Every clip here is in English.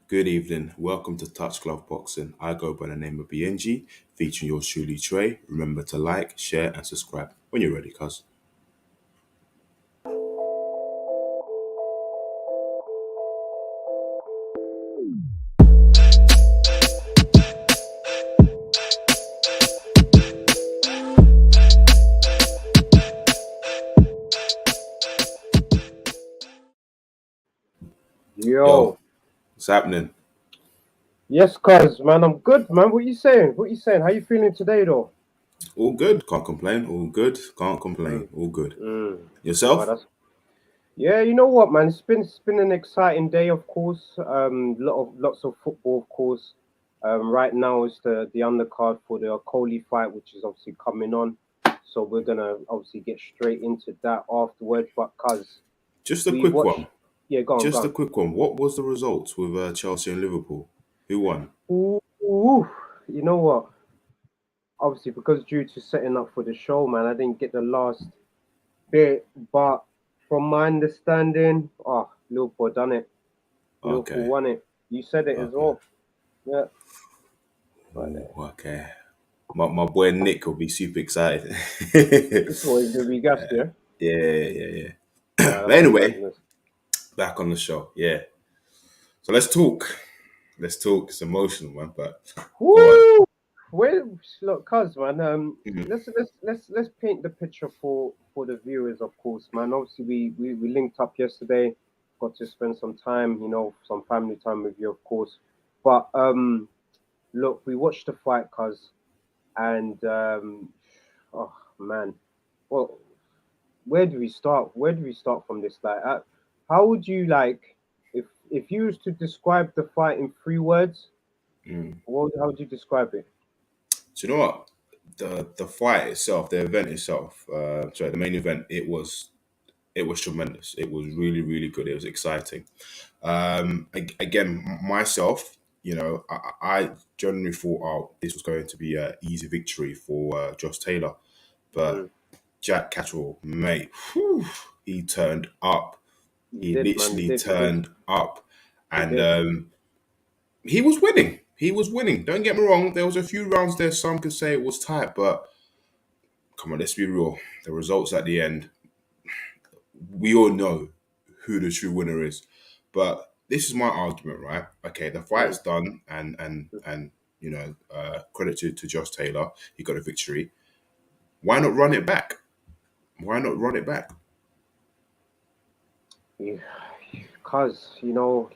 Good evening. Welcome to Touch Glove Boxing. I go by the name of Biyenge, featuring yours Truly Tre. Remember to like, share, and subscribe when you're ready, cuz. Yo, Yo, what's happening? yes, cuz man, I'm good, man. What you saying? What you saying? How you feeling today, though? All good. Can't complain. All good. Can't Mm, complain. All good. oh, Yourself? that's yeah. You know what, man? It's been an exciting day, of course. Lots of football, of course. Right now is the undercard for the Coley fight, which is obviously coming on. So we're gonna obviously get straight into that afterwards. But cuz Just a we quick watch, one. yeah, go on, go Just a on. quick one. What was the results with Chelsea and Liverpool? Who won? Ooh, you know what? Obviously, because due to setting up for the show, man, I didn't get the last bit, but from my understanding, Liverpool done it. Liverpool Okay. won it. You said it as Okay. well. Yeah, but Ooh, okay. My boy Nick will be super excited. it's always gonna be gas, yeah. Yeah. Nah, But that's the anyway, madness. back on the show. Yeah. So let's talk. Let's talk. It's emotional, man. But go on. Woo! Well, look, cuz man, Mhm. let's paint the picture for the viewers, of course, man. Obviously, we linked up yesterday, got to spend some time, some family time with you, of course. But look, we watched the fight, cuz, and oh man, well, where do we start? Where do we start from this? Like, how would you like if you was to describe the fight in 3 words? Mm. How would you describe it? Do you know what? The fight itself, the event itself, sorry, the main event, it was tremendous. It was really, really good. It was exciting. Again, myself, I generally thought, oh, this was going to be an easy victory for Josh Taylor, Mm, but Jack Catterall, mate, whew, he turned up. he He did, man. He literally did. He did. turned up, He and did. he was winning. He was winning. Don't get me wrong. There was a few rounds there. Some could say it was tight, but come on, let's be real. The results at the end, we all know who the true winner is. But this is my argument, right? Okay, the Mm. fight's done, and credit to Josh Taylor. He got a victory. Why not run it back? Why not run it back? Yeah, cause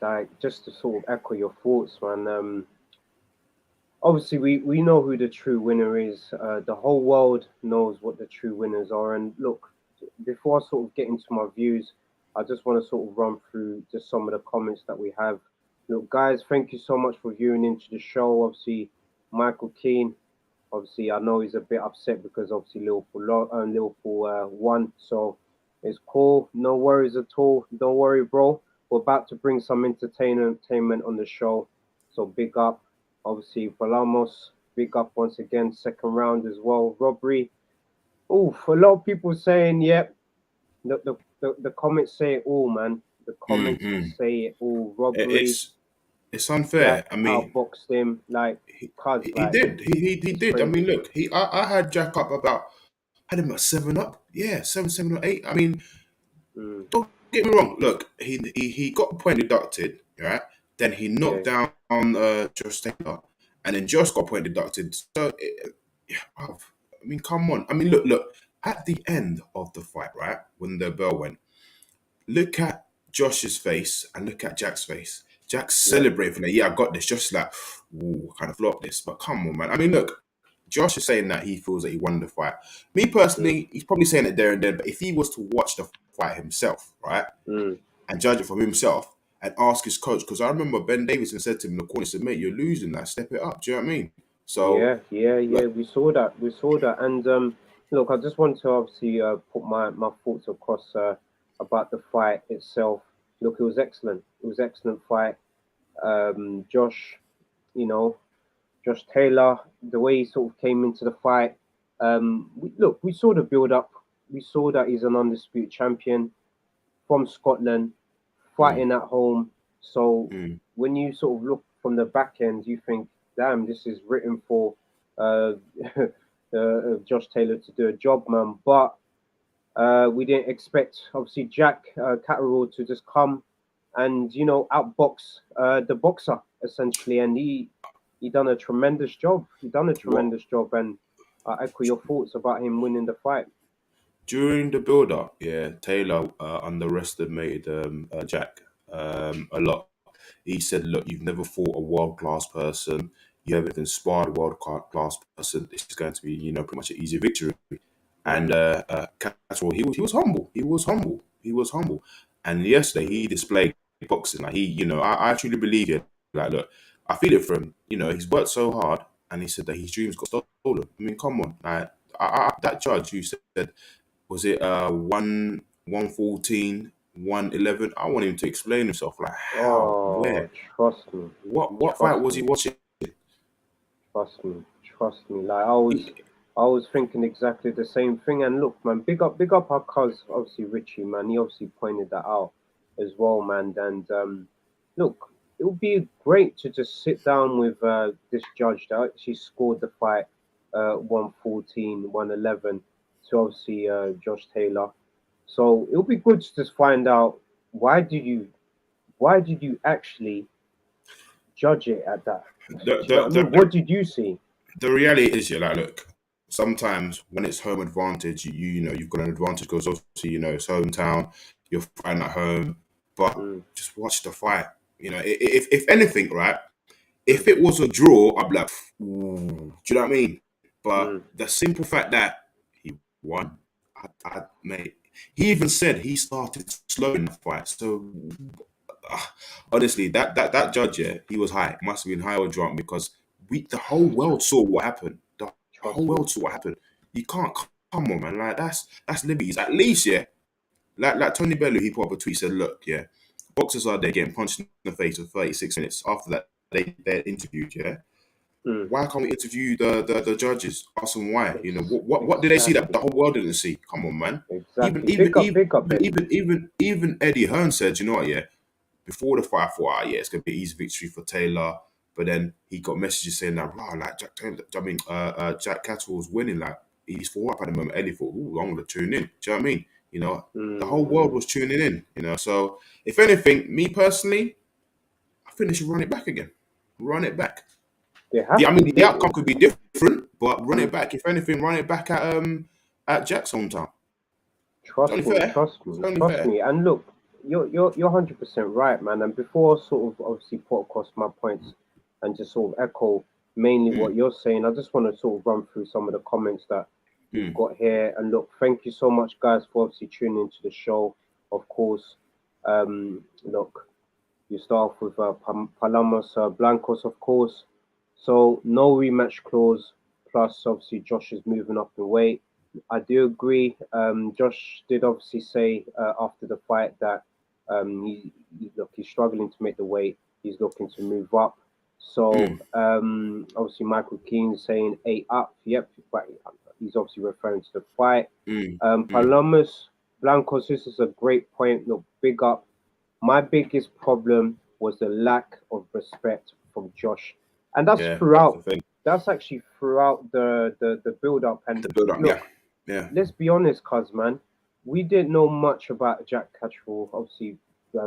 like just to sort of echo your thoughts, man. Obviously, we know who the true winner is. The whole world knows what the true winners are. And look, before I sort of get into my views, I just want to sort of run through just some of the comments that we have. Look, guys, thank you so much for viewing into the show. Obviously, Michael Keane. Obviously, I know he's a bit upset because obviously Liverpool won. So it's cool. No worries at all. Don't worry, bro. We're about to bring some entertainment on the show. So big up. Obviously, Balamos, big up once again. Second round as well. Robbery. Oof, a lot of people saying, yep. The comments say it all, man. The comments Mm-mm. say it all. Robbery. It's it's unfair. Jack I mean, outboxed him. Like, cuz, he like, did. He it's did. I mean, crazy. look, I had Jack up about had him at 7 up. Yeah, 7, 7 or 8. I mean, Mm, don't get me wrong. Look, he got a point deducted, right? Then he yeah. knocked down Josh Taylor, and then Josh got a point deducted. So, yeah, bruv, I mean, come on. I mean, look. At the end of the fight, right when the bell went, look at Josh's face and look at Jack's face. Jack's Yeah. celebrating it. Yeah, I got this. Just like, ooh, I kind of flopped this. But come on, man. I mean, look, Josh is saying that he feels that he won the fight. Me Mm, personally, he's probably saying it there and then. But if he was to watch the fight himself, right, mm. and judge it from himself and ask his coach, because I remember Ben Davidson said to him in the corner, he said, mate, you're losing. Like, step it up. Do you know what I mean? So, Yeah. like, We saw that. We saw that. And look, I just want to obviously put my thoughts across about the fight itself. Look, it was excellent. It was excellent fight. Josh, you know, Josh Taylor, the way he sort of came into the fight. We saw the build up. We saw that he's an undisputed champion from Scotland, mm, fighting at home. So mm. when you sort of look from the back end, you think, damn, this is written for uh, Josh Taylor to do a job, man. But we didn't expect, obviously, Jack Catterall to just come and outbox the boxer essentially, and he done a tremendous job. He done a What tremendous job, and I echo your thoughts about him winning the fight. during the build up, yeah, Taylor underestimated Jack a lot. He said, "Look, you've never fought a world class person. You haven't inspired a world class person. This is going to be, pretty much an easy victory." And Mm, Catterall, he was humble. He was humble. He was humble. And yesterday he displayed boxing. Like I truly believe it. Like, look, I feel it for him. He's worked so hard, and he said that his dreams got stolen. I mean, come on. Like, that judge who said, was it 114, 111? I want him to explain himself. Like, how, oh, where, trust me, what fight trust was he me, watching? trust me, trust me. Like I was thinking exactly the same thing. And look, man, big up our cuz, obviously Richie, man. He obviously pointed that out as well, man. And look, it would be great to just sit down with this judge that actually scored the fight 114, 111 to obviously Josh Taylor. So it would be good to just find out why did you why did you actually judge it at that? Do The, you know the, what I the, mean? the, What did you see? the reality is, yeah, like, look, sometimes when it's home advantage, you've got an advantage because obviously, it's hometown, you're fighting at home, but Mm, just watch the fight. If anything, right, mm, if it was a draw, I'd be like, ooh, do you know what I mean? But mm. the simple fact that he won, mate, he even said he started slow in the fight. So uh, honestly, that judge, yeah, he was high. Must have been high or drunk because the whole world saw what happened. The whole Trust me. world saw what happened. You can't come on, man. Like that's liberties. At least, yeah. Like Tony Bellew, he put up a tweet said, "Look, yeah, boxers are there getting punched in the face for 36 minutes. After that, they're interviewed. Yeah, Mm. why can't we interview the judges? Ask them why. What did they see that the Exactly. whole world didn't see? Come on, man. Even Exactly. even even Big up, even Eddie. even even, even Eddie Hearn said, you know what, yeah, before the fight, I thought, yeah, it's gonna be an easy victory for Taylor. But then he got messages saying that, wow, like Jack Taylor, Jack Catterall's winning. Like he's 4 up at the moment. Eddie thought, ooh, I'm gonna tune in. Do you know what I mean? The whole world Mm. was tuning in. So if anything, me personally, I think they should run it back again. Run it back. They I have to. mean, the outcome could be different, but run it Mm. back. If anything, run it back at Jack's hometown. It's only Trust me. fair. Trust It's me. only Trust fair. me. And look, you're 100% right, man. And before I sort of obviously put across my points and just sort of echo mainly Mm, what you're saying, I just want to sort of run through some of the comments that we've mm, got here. And look, thank you so much, guys, for obviously tuning into the show. Of course, look, you start off with Palamos Blancos, of course. So no rematch clause. Plus, obviously, Josh is moving up in weight. I do agree. Josh did obviously say after the fight that he's struggling to make the weight. He's looking to move up. So mm, obviously, Michael Keane saying 8 up. Yep, but he's obviously referring to the fight. mm, mm. Palomas Blancos, this is a great point. Look, big up. My biggest problem was the lack of respect from Josh, and that's Yeah, that's the throughout. thing. That's actually throughout the build up. And The build up, yeah, look, yeah. let's be honest, cuz man, we didn't know much about Jack Catterall obviously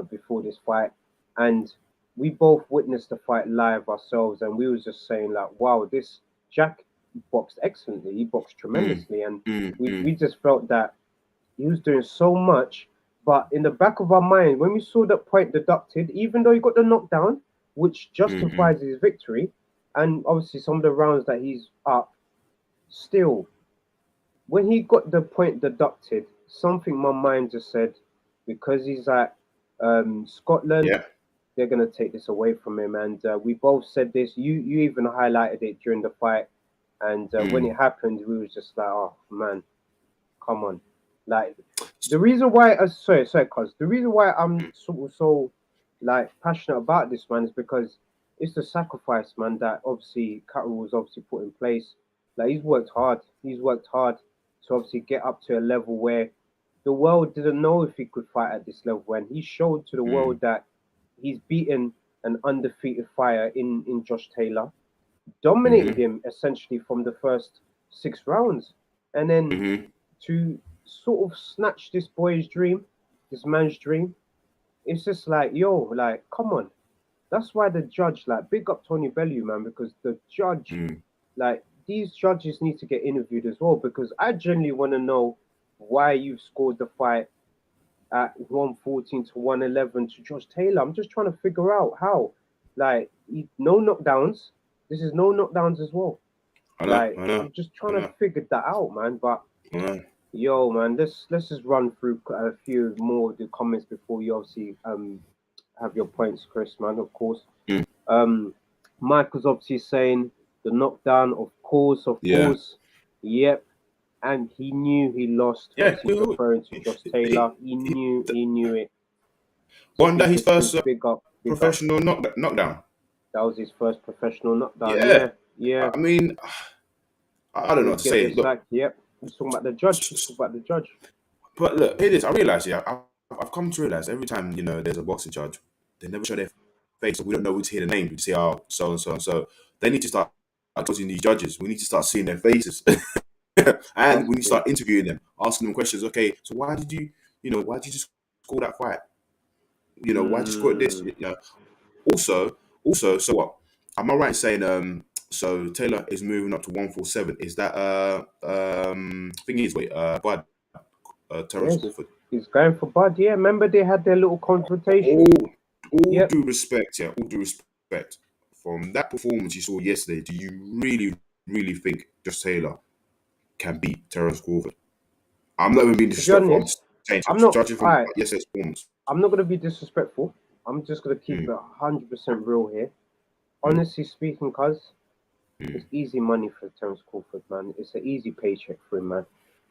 before this fight, and we both witnessed the fight live ourselves, and we was just saying like, wow, this Jack boxed excellently. He boxed Mm, tremendously, and we mm. just felt that he was doing so much, but in the back of our mind, when we saw that point deducted, even though he got the knockdown, which Mm. justifies his victory, and obviously some of the rounds that he's up, still, when he got the point deducted, something in my mind just said, because he's at Scotland, Yeah. they're gonna take this away from him. And we both said this. You even highlighted it during the fight, and when it Mm. happened, we was just like, oh man, come on. Like the reason why sorry, cuz the reason why I'm so like passionate about this man is because it's the sacrifice, man, that obviously Catterall was obviously put in place. Like he's worked hard. He's worked hard to obviously get up to a level where the world didn't know if he could fight at this level, and he showed to the Mm. world that he's beaten an undefeated fighter in Josh Taylor, dominated him essentially from the first 6 rounds, and then to sort of snatch this boy's dream, this man's dream, it's just like, yo, like, come on. That's why the judge, like, big up Tony Bellew, man, because the judge, like, these judges need to get interviewed as well, because I genuinely want to know why you've scored the fight at 114 to 111 to Josh Taylor. I'm just trying to figure out how. Like, no knockdowns. This is no knockdowns as well. I know. I'm just trying to figure that out, man. But yo, man, let's just run through a few more of the comments before you obviously have your points, Chris, man. Of course. Mike was obviously saying the knockdown, of course, yep. And he knew he lost. Yeah, referring to Josh Taylor, he knew it. Wasn't that his first professional knockdown? That was his first professional knockdown. Yeah. I mean, I don't know what to say. Look, yep. He's talking about the judge. But look, it is. I realize, I've come to realize every time, you know, there's a boxing judge, they never show their face. We don't know who to hear the name. We say, oh, so and so and so. They need to start judging these judges. We need to start seeing their faces. And we need to start interviewing them, asking them questions. Okay, so why did you just score that fight? You know, why did you score this? You know, also, so what? Am I right in saying so Taylor is moving up to 147? Is that thing is Bud Terence Crawford? He's going for Bud. Yeah, remember they had their little confrontation. All due respect, from that performance you saw yesterday, do you really think Josh Taylor can beat Terence Crawford? I'm not even being disrespectful. I'm not judging from yesterday's performance. I'm not going to be disrespectful. I'm just going to keep it 100% real here. Honestly speaking, cuz it's easy money for Terence Crawford, man. It's an easy paycheck for him, man.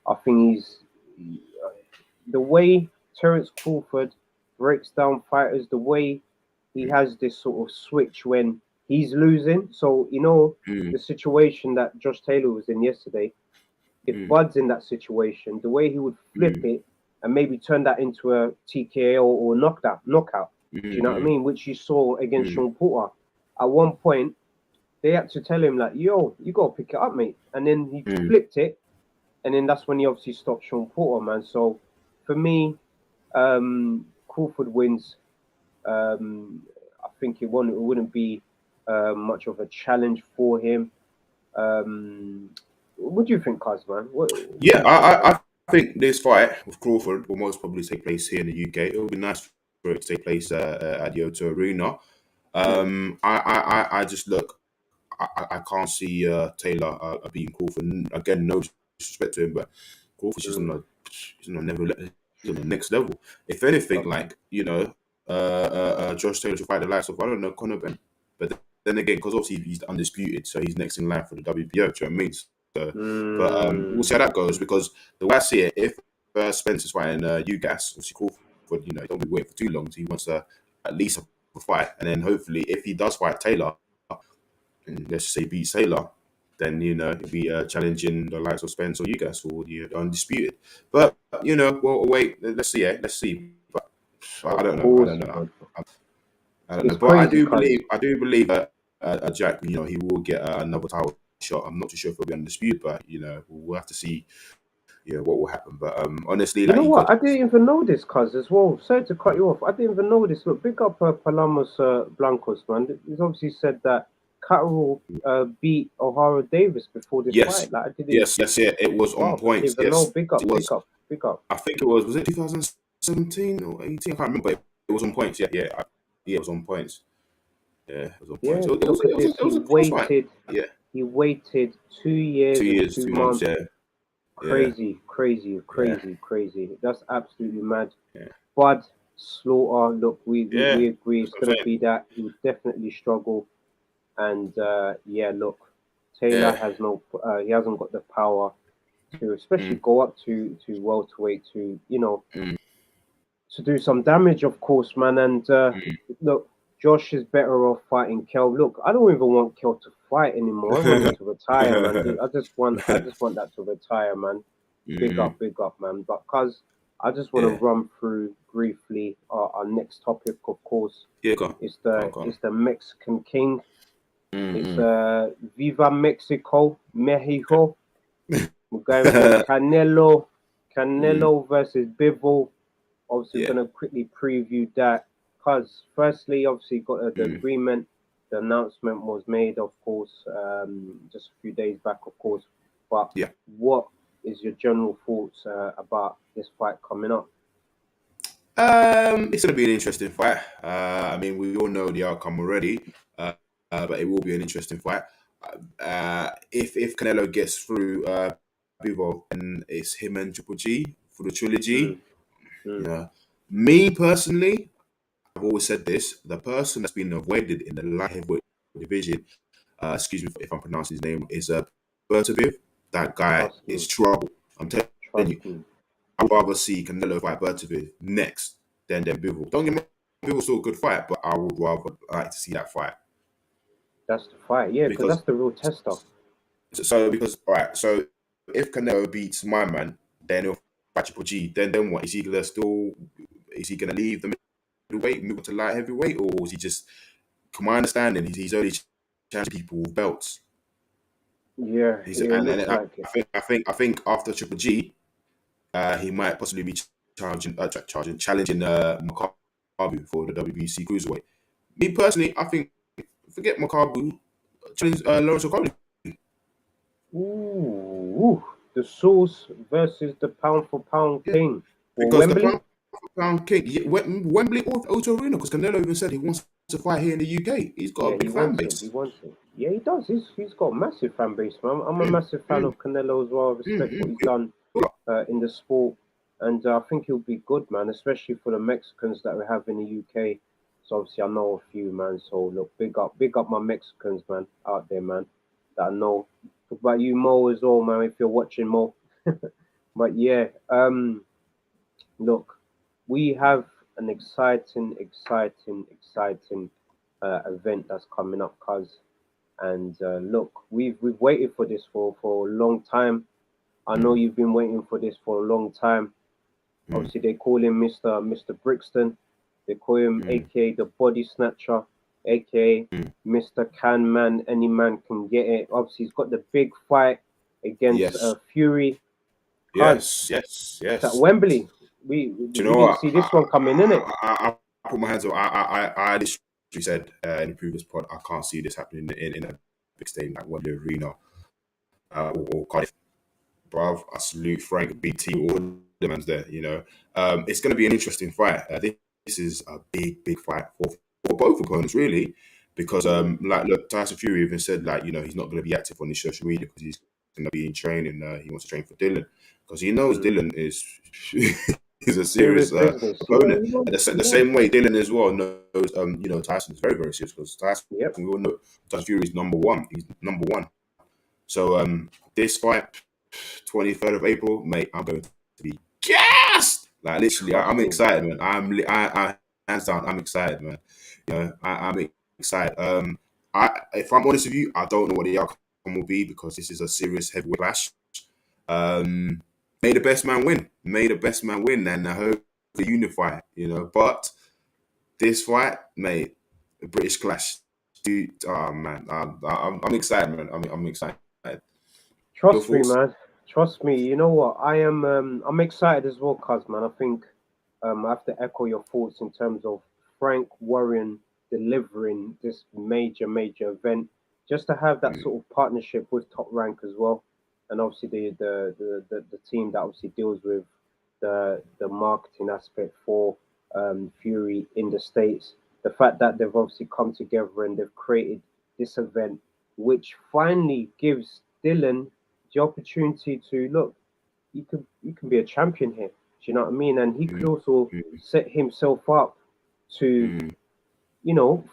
I think the way Terence Crawford breaks down fighters, the way he has this sort of switch when he's losing. So, you know, the situation that Josh Taylor was in yesterday, if Bud's in that situation, the way he would flip it and maybe turn that into a TKO or knockout. Do you know what I mean? Which you saw against Sean Porter. At one point, they had to tell him, like, yo, you got to pick it up, mate. And then he flipped it. And then that's when he obviously stopped Sean Porter, man. So, for me, Crawford wins. I think it wouldn't be much of a challenge for him. What do you think, Kaz, man? I think this fight with Crawford will most probably take place here in the UK. It would be nice for it to take place at the O2 Arena. I just look. I can't see Taylor beating Crawford. Again, no disrespect to him, but Crawford's just on the next level. If anything, like, you know, Josh Taylor should fight the likes of, I don't know, Conor Ben. But then again, because obviously he's undisputed, so he's next in line for the WBO. Do you know what I mean? So, but we'll see how that goes, because the way I see it, if Spencer's fighting UGAS, obviously Crawford, you know, he don't be waiting for too long. So he wants at least a fight, and then hopefully, if he does fight Taylor, and let's say beats Taylor, then, you know, he'll be challenging the likes of Spence or UGAS or the undisputed. But, you know, well, wait, let's see. But I don't know. I don't know. But I do believe that Jack, you know, he will get another title shot. I'm not too sure if he'll be undisputed, but, you know, we'll have to see, you know, what will happen. But honestly, you know what? I didn't even know this, cuz, as well. Sorry to cut you off. I didn't even know this. Look, big up Palamos Blancos, man. He's obviously said that Catterall beat O'Hara Davis before this fight. Like, I didn't. Yes. It was on points. Yes, big up. I think it was it 2017 or 18? I can't remember. It was on points. Yeah, it was on points. Yeah, it was on points. He waited 2 years. 2 years, 2 months. Yeah. Crazy. That's absolutely mad. Yeah. Bud Slaughter, look, we agree it's going to be that. He would definitely struggle. And look, Taylor has he hasn't got the power to especially go up to welterweight to, you know, to do some damage, of course, man. And look, Josh is better off fighting Kel. Look, I don't even want Kel to fight anymore. I want him to retire, man. I just want that to retire, man. Big up, man. Because I just want to run through briefly our next topic. Of course, Yeah, go on. is Go on. the Mexican King. It's Mm-hmm. Viva Mexico, Mexico. We're going for Canelo versus Bivol. Obviously, we're Yeah. going to quickly preview that because, firstly, obviously, got the Mm. agreement. The announcement was made, of course, just a few days back, of course. But Yeah. what is your general thoughts about this fight coming up? It's going to be an interesting fight. I mean, we all know the outcome already, but it will be an interesting fight. If Canelo gets through Bivol, then it's him and Triple G for the trilogy. Mm, mm, You know, me personally, I've always said this: the person that's been avoided in the light heavyweight division, excuse me if I'm pronouncing his name, is Bertaviv. That guy trust is me, trouble. I'm telling trust you. me. I'd rather see Canelo fight Bertaviv next than Bivol. Don't get me wrong, Bivol's still a good fight, but I would rather like to see that fight That's the fight, yeah, because because that's the real tester. because all right. So if Canelo beats my man, then he'll fight Triple G. Then what? Is he gonna leave the middleweight, move to light heavyweight, or is he just? From my understanding, he's only challenging people with belts. Yeah, He's yeah, it and looks like it. I think after Triple G, he might possibly be challenging Makabu for the WBC cruiserweight. Me personally, I think forget Makabu, challenge Lawrence O'Connor Ooh, the Sauce versus the pound for pound king. Well, because the Wembley. pound for pound king, Wembley or Auto Arena, because Canelo even said he wants to fight here in the UK. He's got Yeah, a he big fan wants it. He base. wants it. Yeah, he does. He's got a massive fan base, man. I'm a Mm, massive fan mm, of Canelo as well. I respect what he's mm. done in the sport, and I think he'll be good, man. Especially for the Mexicans that we have in the UK. So obviously, I know a few, man. So look, big up my Mexicans, man, out there, man. That I know. Talk about you, Mo, as well, man. If you're watching, Mo. But yeah, look, we have an exciting event that's coming up, cuz. And look, we've waited for this for a long time. I know Mm, you've been waiting for this for a long time. mm, Obviously, they call him Mr. Brixton. They call him mm, AKA the Body Snatcher, AKA mm. Mr. Can Man. Any man can get it. Obviously, he's got the big fight against Yes, Fury. Cuz it's at yes. Wembley. Do you We know didn't what? see this one coming in it. I put my hands up. I literally said in the previous pod, I can't see this happening in a big stadium like Wembley Arena or Cardiff. Bruv, I salute Frank, BT, all the man's there. It's going to be an interesting fight. This is a big fight for both opponents, really, because Mm, look, Tyson Fury even said he's not going to be active on his social media because he's going to be in training. He wants to train for Dylan because he knows mm. Dylan is is a Serious serious business. Yeah, opponent. you know, And the yeah. same way Dylan as well knows Tyson is very serious because Tyson, Yep. we all know Tyson Fury is number one. He's number one. So this fight, 23rd of April, mate, I'm going to be gassed. Like literally, I'm Trust me. excited, man. I hands down, I'm excited, man. I'm excited. If I'm honest with you, I don't know what the outcome will be because this is a serious heavyweight clash. Um, may the best man win. May the best man win, and I hope they unify. But this fight, mate, the British clash, dude. Oh man, I'm excited, man. I'm excited. Your Trust me, thoughts? man. Trust me. You know what? I'm excited as well, cuz man. I think I have to echo your thoughts in terms of Frank Warren delivering this major event. Just to have that Mm, sort of partnership with Top Rank as well, and obviously the team that obviously deals with the marketing aspect for Fury in the States. The fact that they've obviously come together and they've created this event, which finally gives Dylan the opportunity to look. You can be a champion here. Do you know what I mean? And he could mm, also mm, set himself up to mm,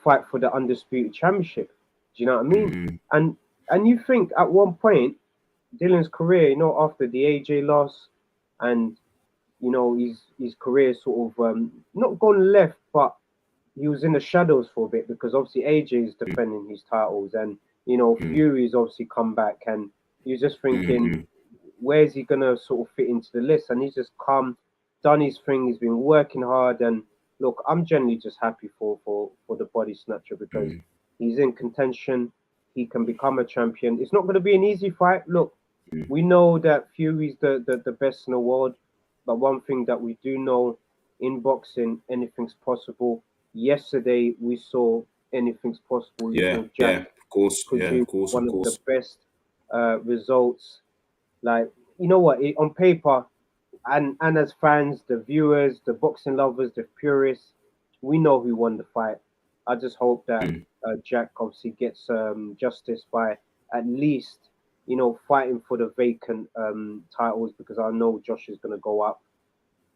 fight for the undisputed championship. Do you know what I mean? mm, And and you think at one point Dylan's career, after the AJ loss, and his career sort of not gone left, but he was in the shadows for a bit because obviously AJ is defending his titles, and mm, Fury's obviously come back, and you're just mm, thinking, mm, where's he gonna sort of fit into the list? And he's just come. done his thing. He's been working hard, and look, I'm generally just happy for the body snatcher because mm, he's in contention. He can become a champion. It's not going to be an easy fight. Look, mm, we know that Fury's the best in the world, but one thing that we do know in boxing, anything's possible. Yesterday, we saw anything's possible. We yeah, saw yeah, Jack of course, yeah, produce of course, of one of the course. best results. Like, you know what, on paper, and as fans, the viewers, the boxing lovers, the purists, we know who won the fight. I just hope that Mm, Jack obviously gets justice by at least, fighting for the vacant titles because I know Josh is going to go up.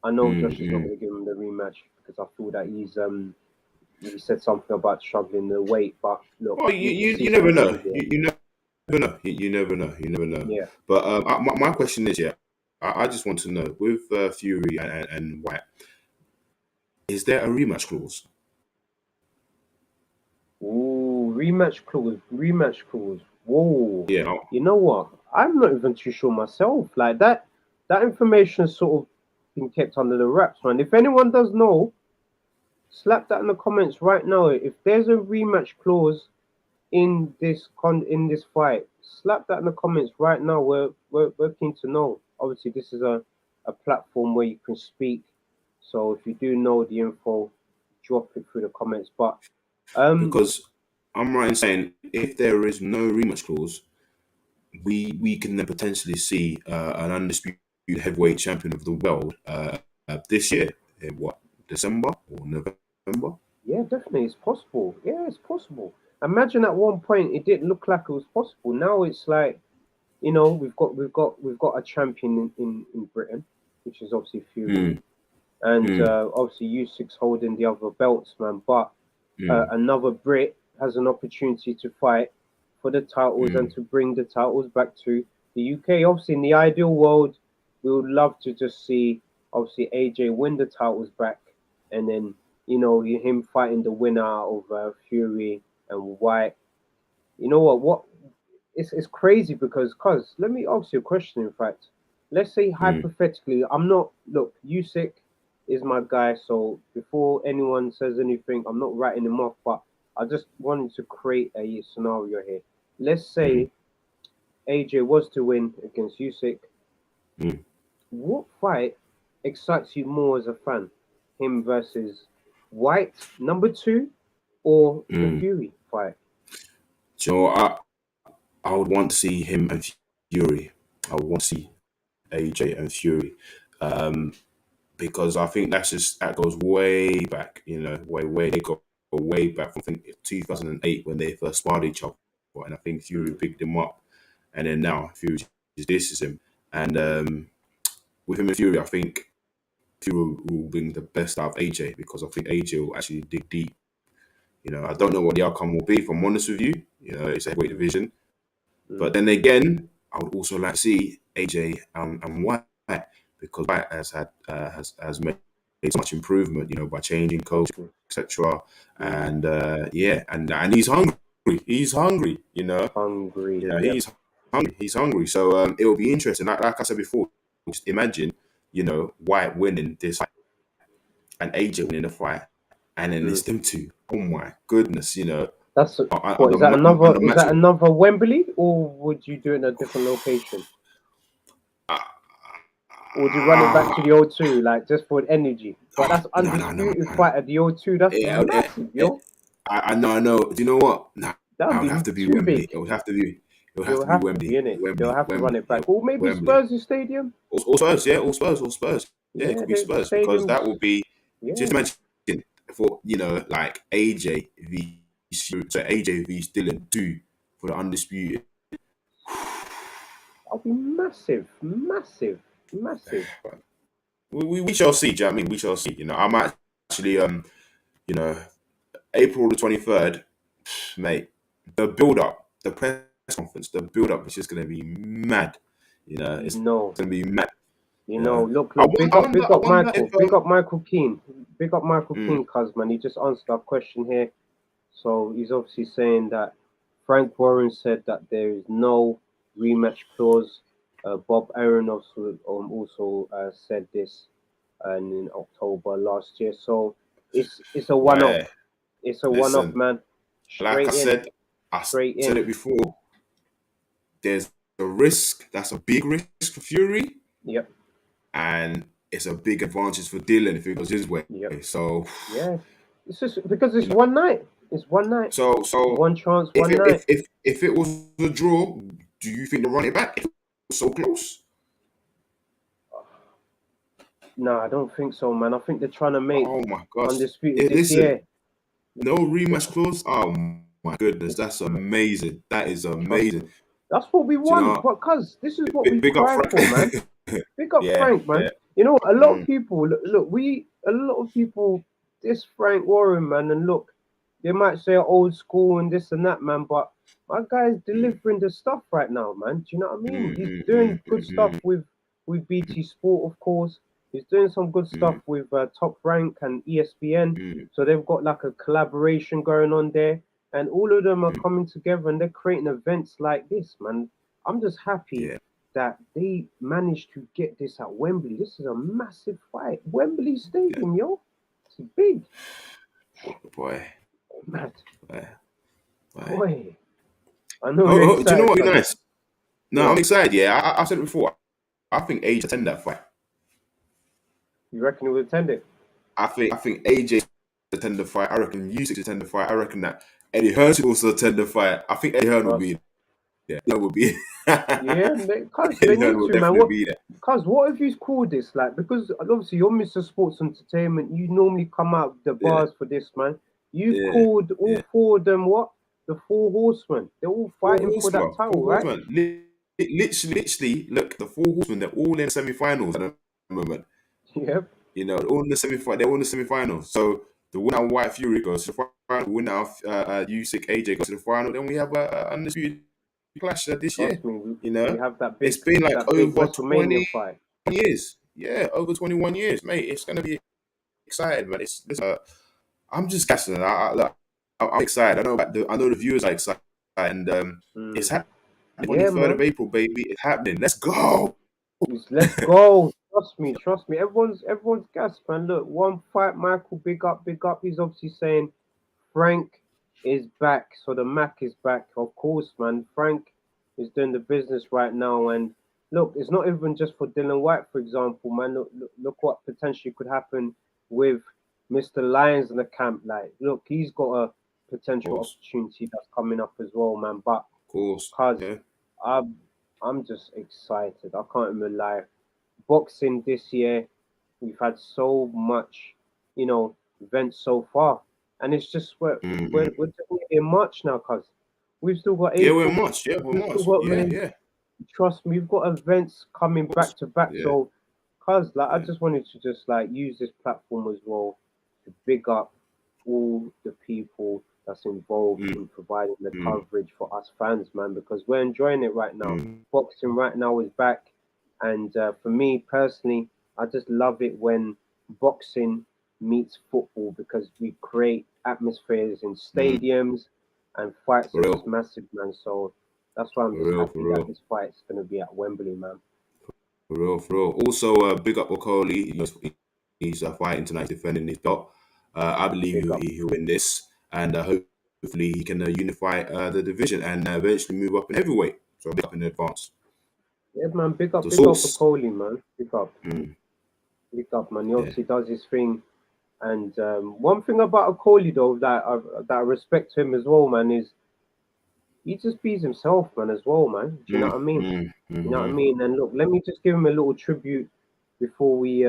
I know mm, Josh is not mm. going to give him the rematch because I feel that he said something about struggling the weight, but look, Well, we can see you some never know. change there. You never know. You never know. You never know. Yeah. But my question is, yeah, I just want to know with Fury and White, is there a rematch clause? Ooh, rematch clause, rematch clause. Whoa. Yeah, no. You know what? I'm not even too sure myself. Like that information sort of been kept under the wraps, man. If anyone does know, slap that in the comments right now. If there's a rematch clause in this fight, slap that in the comments right now. We're keen to know. Obviously, this is a platform where you can speak. So if you do know the info, drop it through the comments. But um Because I'm right in saying if there is no rematch clause, we can then potentially see an undisputed heavyweight champion of the world this year in what, December or November? Yeah, definitely, it's possible. Yeah, it's possible. Imagine at one point it didn't look like it was possible. Now it's like, we've got a champion in Britain, which is obviously Fury, Mm, and mm, obviously U6 holding the other belts, man. But mm, another Brit has an opportunity to fight for the titles and mm, to bring the titles back to the UK. Obviously, in the ideal world, we would love to just see obviously AJ win the titles back, and then him fighting the winner of Fury and White. You know what? It's crazy because let me ask you a question. In fact, let's say mm, hypothetically, I'm not look Usyk is my guy, so before anyone says anything, I'm not writing him off. But I just wanted to create a scenario here. Let's mm, say AJ was to win against Usyk. mm, What fight excites you more as a fan? Him versus White, number two, or the mm. Fury fight? Do you know what? I would want to see him and Fury. I would want to see AJ and Fury. Um, because I think that goes way back, way they go way back from, I think, 2008 when they first sparred each other, and I think Fury Mm, picked him up, and then now Fury just disses him, and with him and Fury, I think Fury will bring the best out of AJ because I think AJ will actually dig deep. I don't know what the outcome will be. If I'm honest with you, it's a heavyweight division, mm, but then again, I would also like to see AJ and White because White has made so much improvement, by changing coach, true. etc. Mm, And yeah, and he's hungry. He's hungry. hungry. Yep. He's hungry. He's hungry. So it will be interesting. Like I said before, just imagine, White winning this fight and AJ winning the fight, and then Mm. it's them two. Oh my goodness, That's what is that on another? the Is match. that another Wembley, or would you do it in a different location? Or would you run it back to the O2, like just for energy? But that's No, no, no, undisputed no, no. fight at the O2. That's Yeah, massive, yo. I know, I know. Do you know what? No, That'd I would be have to be too Wembley. big. It would have to be. It would It have will to be have to be Wembley. in it. They'll Wembley. have to run Wembley. it Yeah, back, or maybe Wembley. Spurs' stadium. All Spurs. Yeah, all Spurs. All Spurs. Yeah, it Yeah, could be the Spurs because stadiums. that will be. Yeah, Just imagine for like AJ v so AJ v Dylan 2 for the undisputed. that'll be massive, massive, massive. We shall see. Do you know what I mean? We shall see. I might actually you know April the 23rd, mate. The build up, the press conference, the build up is just going to be mad. You It's know. going to be mad. You You know, know, look, look, I big up wonder if Michael, big up Michael Keane, big up Michael mm, Keane, cuz man, he just answered our question here. So he's obviously saying that Frank Warren said that there is no rematch clause. Bob Aaron also said this. and in October last year. So it's a one-off. Boy, It's a one-off, listen, man. like Straight in, I straight said in. it before. There's a risk. That's a big risk for Fury, Yep, and it's a big advantage for Dylan if it goes his way. yep. So, Yeah. It's just because it's you know, one night. It's one night. so One chance, if one night. if it was a draw, do you think they run it back? If it was so close. No, I don't think so, man. I think they're trying to make Oh my gosh! Undisputed this Listen, year. no rematch clause. Oh my goodness, that's amazing. That is Trust amazing. me. That's what we Do you want. know? But cuz this is what we Big up cry for, man. Frank. Big up Yeah, Frank, man. yeah. You know, a lot of Mm, people look, a lot of people diss Frank Warren, man, and look, they might say old school and this and that, man, but my guy's mm, delivering the stuff right now, man. Do you know what I mean? mm, He's mm, doing mm, good stuff mm, with BT Sport, of course. He's doing some good stuff mm, with Top Rank and ESPN. mm, So they've got like a collaboration going on there, and all of them are mm. coming together and they're creating events like this, man. I'm just happy Yeah, that they managed to get this at Wembley. This is a massive fight. Wembley yeah. Stadium, yo. It's big. Boy, Mad. boy, boy. Boy. I know you're Do you know excited, what would be cuz. nice? No, Go I'm on. excited. Yeah, I said it before. I think AJ attend that fight. You reckon you will attend it? I think AJ attend the fight. I reckon Usyk attend the fight. I reckon that Eddie Hearn should also attend the fight. I think Eddie Hearn will Trust. be there. That would be. Yeah, cuz they Eddie Hearn need will to, man. definitely be there. Cuz what if you called this? Like, because obviously you're Mr. Sports Entertainment. You normally come out with the Yeah, bars for this, man. You've yeah, called all yeah. four of them what? The Four Horsemen. They're all Four fighting for that horsemen. title, Four right? horsemen. Literally, look, the four horsemen. They're all in semi-finals at the moment. Yep. You know, all in the semi. They're all in the semi-finals. So the winner of White Fury goes to the final. The winner of Usyk AJ goes to the final. Then we have a undisputed clash this year. Trust me, You we know, have it's been like that big over WrestleMania 20 fight. years. Yeah, over 21 years, mate. It's gonna be exciting, man. I'm just gassing. I'm excited. I know the viewers are excited, and it's Mm. happening. Yeah, 23rd of man. April, baby. It's happening. Let's go. Let's go. Trust me. Everyone's gas, man. Look, one fight, Michael. Big up, big up. He's obviously saying Frank is back, so the Mac is back. Of course, man. Frank is doing the business right now, and look, it's not even just for Dylan White, for example, man. Look what potentially could happen with Mr. Lyons in the camp. Like, look, he's got a potential Course, opportunity that's coming up as well, man. But course. cause Yeah. I'm just excited. I can't even lie. Boxing this year, we've had so much, events so far, and it's just Mm-hmm. we're doing it in March now, cuz we've still got Yeah, we're April, in March. Yeah, we're in we've still March. got Yeah, May. yeah. Trust me, we've got events coming Course. back to back. Yeah, So, cuz like I yeah. just wanted to just like use this platform as well to big up all the people that's involved Mm, in providing the mm, coverage for us fans, man, because we're enjoying it right now. mm. Boxing right now is back, and for me personally, I just love it when boxing meets football because we create atmospheres in Mm. stadiums, and fights For are just real, massive, man. So that's why I'm for just real, for happy that real, this fight's going to be at Wembley, man. for real, for real. Also, big up Okoli. He's fighting tonight, defending his belt. I believe Big up. he'll win this, and hopefully he can unify the division and eventually move up in heavyweight. So big up in advance. Yeah, man. The Big up for source. Coley, man. Mm, Big up, man. He yeah. obviously does his thing. And one thing about Okoli though that I respect him as well, man, is he just bees himself, man, as well, man. Do you know Mm, what I mean? mm, You know what I mm-hmm. mean? And look, let me just give him a little tribute before we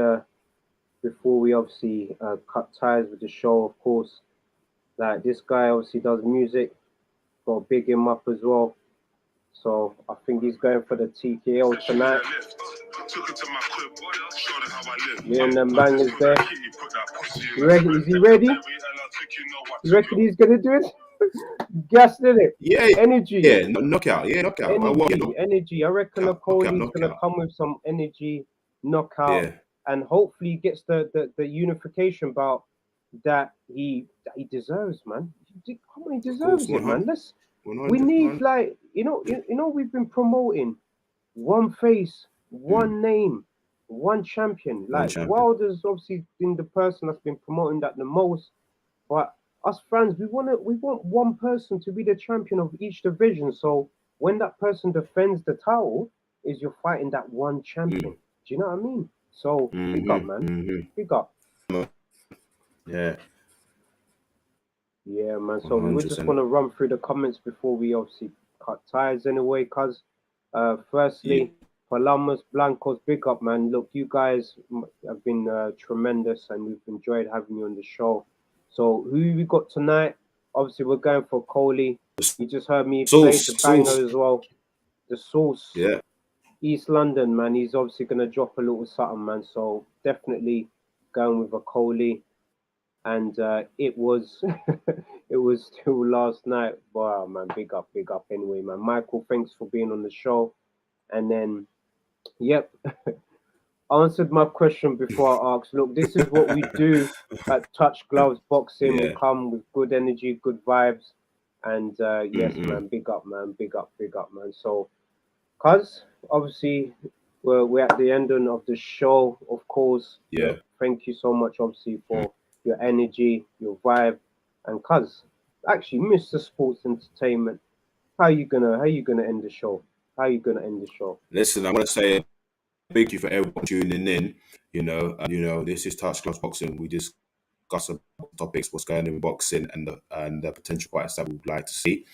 obviously cut ties with the show, of course. Like this guy obviously does music, got to big him up as well. So I think he's going for the TKO tonight. Me and them bangers there. You reckon? Is he ready? You reckon he's gonna do it? Gas in it. Yeah, Energy. yeah, knockout. Yeah, knockout. Energy. I reckon Okoli's gonna Knockout. come with some energy, knockout, Yeah, and hopefully he gets the unification bout that he deserves, man. Come on, he of course, deserves it, man. We 100, need 100. like we've been promoting one face, Mm, one name. one champion. One Like champion. Wilder's obviously been the person that's been promoting that the most, but us fans, we want one person to be the champion of each division. So when that person defends the title, is you're fighting that one champion. Mm. Do you know what I mean? So big up, Mm-hmm. man. Mm-hmm. Big up. Yeah, Yeah, man. So we just 100%. want to run through the comments before we obviously cut ties anyway, cuz Yeah. firstly, Palamas Blancos, big up, man. Look, you guys have been tremendous and we've enjoyed having you on the show. So, who we got tonight? Obviously, we're going for Coley. You just heard me play the Sauce. banger as well. The Source, Yeah. East London, man. He's obviously going to drop a little something, man. So, definitely going with a Coley. And it was it was still last night. Wow, man, big up anyway, man. Michael, thanks for being on the show. And then, yep, answered my question before I asked. Look, this is what we do at Touch Gloves Boxing. We Yeah. come with good energy, good vibes, and yes, Mm-mm. man, big up, man. So, cuz obviously we're at the ending of the show. Of course, Yeah. look, thank you so much, obviously, for your energy, your vibe, and cuz actually, Mr. Sports Entertainment, how you gonna end the show? How you gonna end the show? Listen, I want to say thank you for everyone tuning in. This is Touch Gloves Boxing. We discuss about topics, what's going on in boxing, and the potential fights that we would like to see.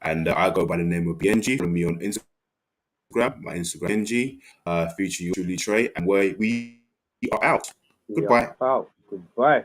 And I go by the name of Biyenge. Follow me on Instagram. My Instagram Biyenge. Feature you Truly Tre, and we are out. We are Goodbye. out. Goodbye.